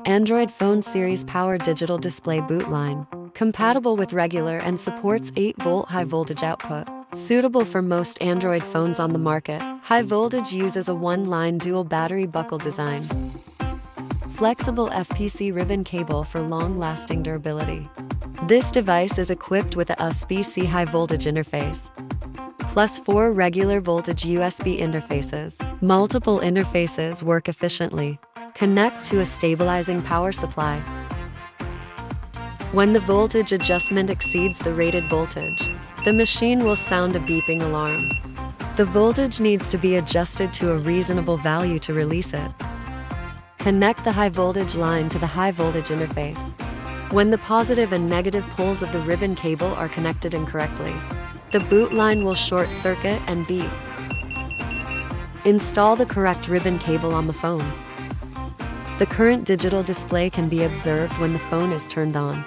Android phone series power digital display boot line. Compatible with regular and supports 8-volt high voltage output. Suitable for most Android phones on the market. High voltage uses a one-line dual battery buckle design. Flexible FPC ribbon cable for long-lasting durability. This device is equipped with a USB-C high voltage interface, plus 4 regular voltage USB interfaces. Multiple interfaces work efficiently. Connect to a stabilizing power supply. When the voltage adjustment exceeds the rated voltage, the machine will sound a beeping alarm. The voltage needs to be adjusted to a reasonable value to release it. Connect the high voltage line to the high voltage interface. When the positive and negative poles of the ribbon cable are connected incorrectly, the boot line will short circuit and beep. Install the correct ribbon cable on the phone. The current digital display can be observed when the phone is turned on.